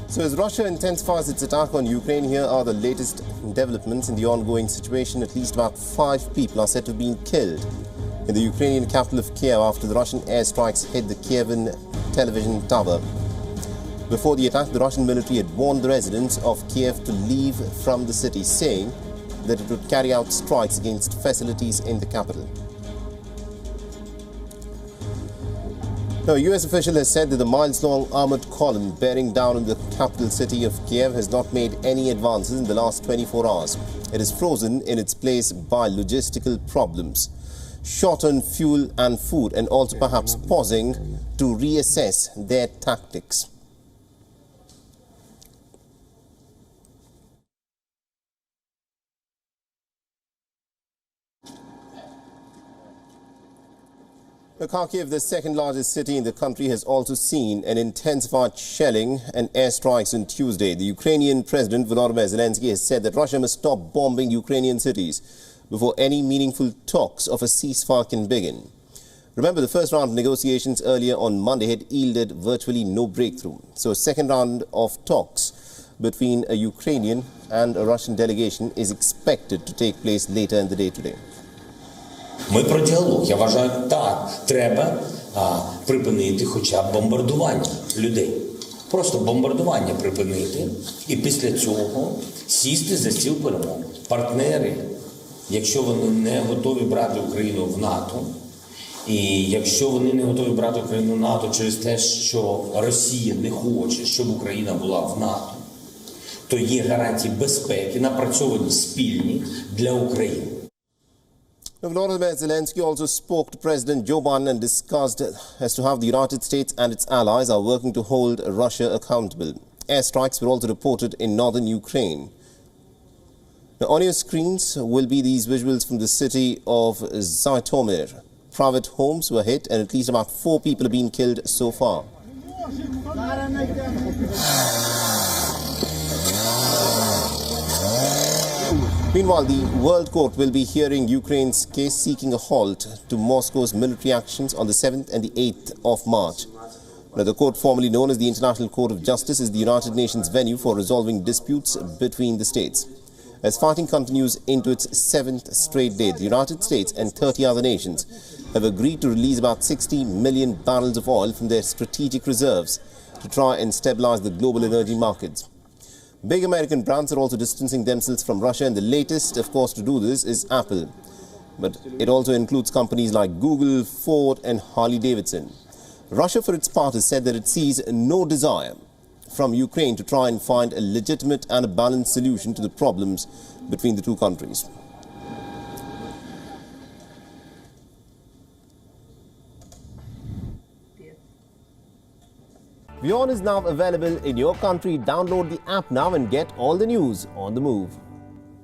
So as Russia intensifies its attack on Ukraine, here are the latest developments in the ongoing situation. At least about 5 people are said to have been killed in the Ukrainian capital of Kyiv after the Russian airstrikes hit the Kievan television tower. Before the attack, the Russian military had warned the residents of Kyiv to leave from the city, saying that it would carry out strikes against facilities in the capital. Now, a US official has said that the miles-long armored column bearing down on the capital city of Kyiv has not made any advances in the last 24 hours. It is frozen in its place by logistical problems, short on fuel and food, and also perhaps pausing to reassess their tactics. Kharkiv, the second largest city in the country, has also seen an intensified shelling and airstrikes on Tuesday. The Ukrainian President Volodymyr Zelensky has said that Russia must stop bombing Ukrainian cities before any meaningful talks of a ceasefire can begin. Remember, the first round of negotiations earlier on Monday had yielded virtually no breakthrough. So a second round of talks between a Ukrainian and a Russian delegation is expected to take place later in the day today. Ми про діалог. Я вважаю, так, треба припинити хоча б бомбардування людей. Просто бомбардування припинити і після цього сісти за стіл перемовин. Партнери, якщо вони не готові брати Україну в НАТО, і якщо вони не готові брати Україну в НАТО через те, що Росія не хоче, щоб Україна була в НАТО, то є гарантії безпеки, напрацьовані спільні для України. Volodymyr Zelensky also spoke to President Joe Biden and discussed as to how the United States and its allies are working to hold Russia accountable. Airstrikes were also reported in northern Ukraine. Now, on your screens will be these visuals from the city of Zhytomyr. Private homes were hit and at least about 4 people have been killed so far. Meanwhile, the World Court will be hearing Ukraine's case seeking a halt to Moscow's military actions on the 7th and the 8th of March. Now, the court, formerly known as the International Court of Justice, is the United Nations venue for resolving disputes between the states. As fighting continues into its 7th straight day, the United States and 30 other nations have agreed to release about 60 million barrels of oil from their strategic reserves to try and stabilize the global energy markets. Big American brands are also distancing themselves from Russia, and the latest, of course, to do this is Apple. But it also includes companies like Google, Ford and Harley-Davidson. Russia, for its part, has said that it sees no desire from Ukraine to try and find a legitimate and a balanced solution to the problems between the two countries. WION is now available in your country. Download the app now and get all the news on the move.